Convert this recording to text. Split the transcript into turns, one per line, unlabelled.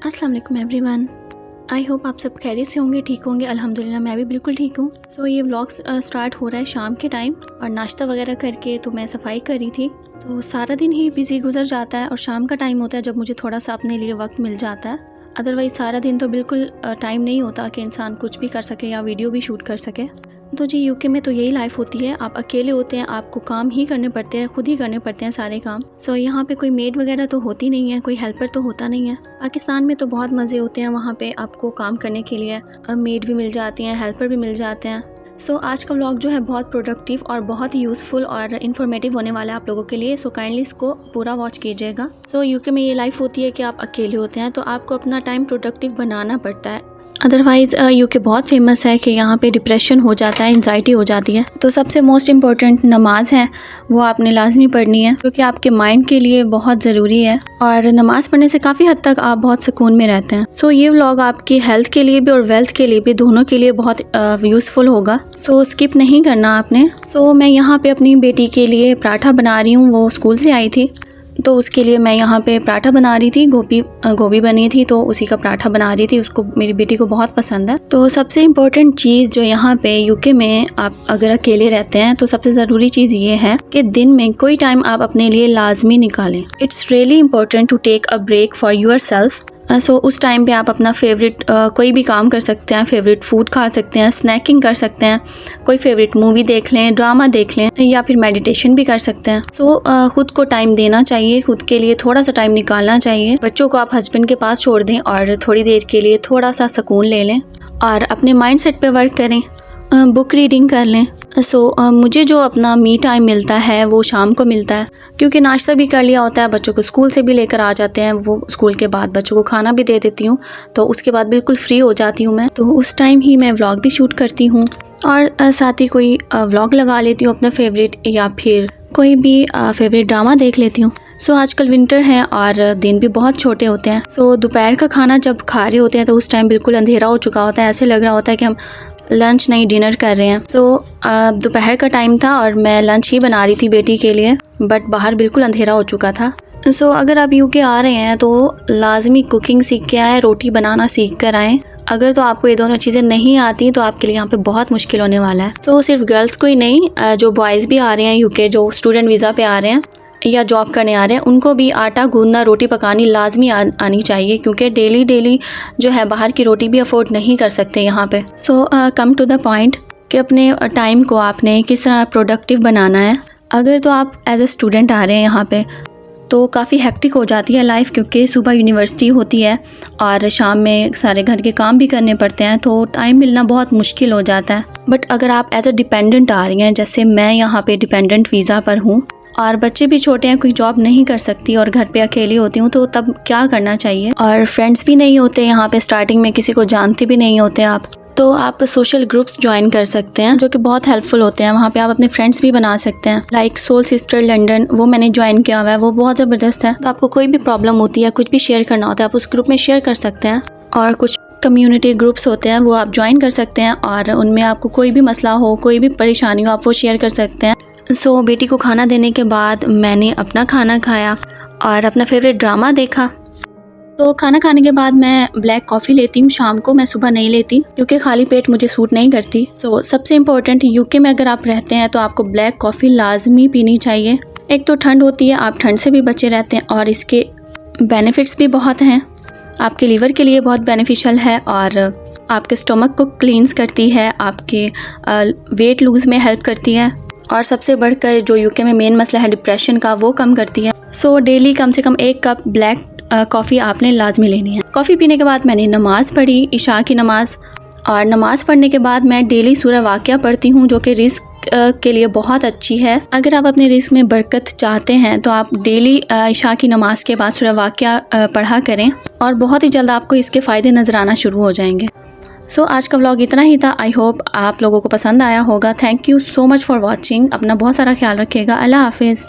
अस्सलाम वालेकुम everyone. I hope आप सब खैरियत से होंगे, ठीक होंगे। अल्हम्दुलिल्लाह मैं भी बिल्कुल ठीक हूँ। सो ये व्लॉग स्टार्ट हो रहा है शाम के टाइम और नाश्ता वगैरह करके तो मैं सफाई कर रही थी। तो सारा दिन ही बिज़ी गुजर जाता है और शाम का टाइम होता है जब मुझे थोड़ा सा अपने लिए वक्त मिल जाता है। अदरवाइज़ सारा दिन तो बिल्कुल टाइम नहीं होता कि इंसान कुछ भी कर सके या वीडियो भी शूट कर सके। तो जी यूके में तो यही लाइफ होती है, आप अकेले होते हैं, आपको काम ही करने पड़ते हैं, खुद ही करने पड़ते हैं सारे काम। सो यहाँ पे कोई मेड वगैरह तो होती नहीं है, कोई हेल्पर तो होता नहीं है। पाकिस्तान में तो बहुत मज़े होते हैं, वहाँ पे आपको काम करने के लिए मेड भी मिल जाती हैं, हेल्पर भी मिल जाते हैं। सो आज का व्लॉग जो है बहुत प्रोडक्टिव और बहुत ही यूज़फुल और इन्फॉर्मेटिव होने वाला है आप लोगों के लिए। सो काइंडली इसको पूरा वॉच कीजिएगा। सो यूके में ये लाइफ होती है कि आप अकेले होते हैं तो आपको अपना टाइम प्रोडक्टिव बनाना पड़ता है। अदरवाइज़ यूके बहुत फेमस है कि यहाँ पे डिप्रेशन हो जाता है, एंजाइटी हो जाती है। तो सबसे मोस्ट इम्पॉर्टेंट नमाज है, वो आपने लाजमी पढ़नी है क्योंकि आपके माइंड के लिए बहुत ज़रूरी है और नमाज़ पढ़ने से काफ़ी हद तक आप बहुत सुकून में रहते हैं। सो ये व्लॉग आपकी हेल्थ के लिए भी और वेल्थ के लिए भी, दोनों के लिए बहुत यूज़फुल होगा। सो स्किप नहीं करना आपने। सो मैं यहाँ पे अपनी बेटी के लिए पराठा बना रही हूँ, वो स्कूल से आई थी तो उसके लिए मैं यहाँ पे पराठा बना रही थी। गोभी बनी थी तो उसी का पराठा बना रही थी, उसको, मेरी बेटी को बहुत पसंद है। तो सबसे इम्पोर्टेंट चीज़ जो यहाँ पे यूके में आप अगर अकेले रहते हैं तो सबसे ज़रूरी चीज़ ये है कि दिन में कोई टाइम आप अपने लिए लाजमी निकालें। It's really important to take a break for yourself. So उस टाइम पे आप अपना फेवरेट कोई भी काम कर सकते हैं, फेवरेट फूड खा सकते हैं, स्नैकिंग कर सकते हैं, कोई फेवरेट मूवी देख लें, ड्रामा देख लें या फिर मेडिटेशन भी कर सकते हैं। सो खुद को टाइम देना चाहिए, खुद के लिए थोड़ा सा टाइम निकालना चाहिए। बच्चों को आप हस्बैंड के पास छोड़ दें और थोड़ी देर के लिए थोड़ा सा सुकून ले लें और अपने माइंडसेट पे वर्क करें, बुक रीडिंग कर लें। मुझे जो अपना मी टाइम मिलता है वो शाम को मिलता है क्योंकि नाश्ता भी कर लिया होता है, बच्चों को स्कूल से भी लेकर आ जाते हैं, वो स्कूल के बाद बच्चों को खाना भी दे देती हूँ तो उसके बाद बिल्कुल फ्री हो जाती हूँ मैं। तो उस टाइम ही मैं व्लॉग भी शूट करती हूँ और साथ ही कोई व्लॉग लगा लेती हूँ अपना फेवरेट या फिर कोई भी फेवरेट ड्रामा देख लेती हूँ। आजकल विंटर है और दिन भी बहुत छोटे होते हैं। दोपहर का खाना जब खा रहे होते हैं तो उस टाइम बिल्कुल अंधेरा हो चुका होता है, ऐसे लग रहा होता है कि हम लंच नहीं डिनर कर रहे हैं। दोपहर का टाइम था और मैं लंच ही बना रही थी बेटी के लिए, बट बाहर बिल्कुल अंधेरा हो चुका था। अगर आप यूके आ रहे हैं तो लाजमी कुकिंग सीख के आए, रोटी बनाना सीख कर आएँ। अगर तो आपको ये दोनों चीज़ें नहीं आती तो आपके लिए यहाँ पे बहुत मुश्किल होने वाला है। सिर्फ गर्ल्स को ही नहीं, जो बॉयज़ भी आ रहे हैं यूके, जो स्टूडेंट वीज़ा पे आ रहे हैं या जॉब करने आ रहे हैं, उनको भी आटा गूंदना, रोटी पकानी लाजमी आनी चाहिए क्योंकि डेली जो है बाहर की रोटी भी अफोर्ड नहीं कर सकते यहाँ पे। कम टू द पॉइंट कि अपने टाइम को आपने किस तरह प्रोडक्टिव बनाना है। अगर तो आप एज ए स्टूडेंट आ रहे हैं यहाँ पे तो काफ़ी हेक्टिक हो जाती है लाइफ क्योंकि सुबह यूनिवर्सिटी होती है और शाम में सारे घर के काम भी करने पड़ते हैं तो टाइम मिलना बहुत मुश्किल हो जाता है। बट अगर आप एज ए डिपेंडेंट आ रही हैं, जैसे मैं यहाँ पे डिपेंडेंट वीज़ा पर हूँ और बच्चे भी छोटे हैं, कोई जॉब नहीं कर सकती और घर पे अकेली होती हूँ, तो तब क्या करना चाहिए। और फ्रेंड्स भी नहीं होते यहाँ पे, स्टार्टिंग में किसी को जानते भी नहीं होते आप, तो आप सोशल ग्रुप्स ज्वाइन कर सकते हैं जो कि बहुत हेल्पफुल होते हैं। वहाँ पे आप अपने फ्रेंड्स भी बना सकते हैं, लाइक सोल सिस्टर लंदन, वो मैंने ज्वाइन किया हुआ है, वो बहुत ज़बरदस्त है। तो आपको कोई भी प्रॉब्लम होती है, कुछ भी शेयर करना होता है, आप उस ग्रुप में शेयर कर सकते हैं। और कुछ कम्युनिटी ग्रुप्स होते हैं वो आप ज्वाइन कर सकते हैं और उनमें आपको कोई भी मसला हो, कोई भी परेशानी हो, आप वो शेयर कर सकते हैं। बेटी को खाना देने के बाद मैंने अपना खाना खाया और अपना फेवरेट ड्रामा देखा। तो खाना खाने के बाद मैं ब्लैक कॉफ़ी लेती हूँ शाम को, मैं सुबह नहीं लेती क्योंकि खाली पेट मुझे सूट नहीं करती। सबसे इम्पोर्टेंट, यूके में अगर आप रहते हैं तो आपको ब्लैक कॉफ़ी लाजमी पीनी चाहिए। एक तो ठंड होती है, आप ठंड से भी बचे रहते हैं और इसके बेनिफिट्स भी बहुत हैं। आपके लीवर के लिए बहुत बेनिफिशियल है और आपके स्टमक को क्लींस करती है, आपके वेट लूज़ में हेल्प करती है और सबसे बढ़कर जो यूके में मेन मसला है डिप्रेशन का, वो कम करती है। डेली कम से कम 1 कप ब्लैक कॉफ़ी आपने लाजमी लेनी है। कॉफ़ी पीने के बाद मैंने नमाज़ पढ़ी, इशा की नमाज़, और नमाज़ पढ़ने के बाद मैं डेली सूरह वाक़िया पढ़ती हूँ जो कि रिस्क के लिए बहुत अच्छी है। अगर आप अपने रिस्क में बरकत चाहते हैं तो आप डेली इशा की नमाज के बाद सूरह वाक़िया पढ़ा करें और बहुत ही जल्द आपको इसके फ़ायदे नज़र आना शुरू हो जाएंगे। आज का व्लॉग इतना ही था। आई होप आप लोगों को पसंद आया होगा। Thank you so much for watching. अपना बहुत सारा ख्याल रखिएगा। अल्लाह हाफिज़।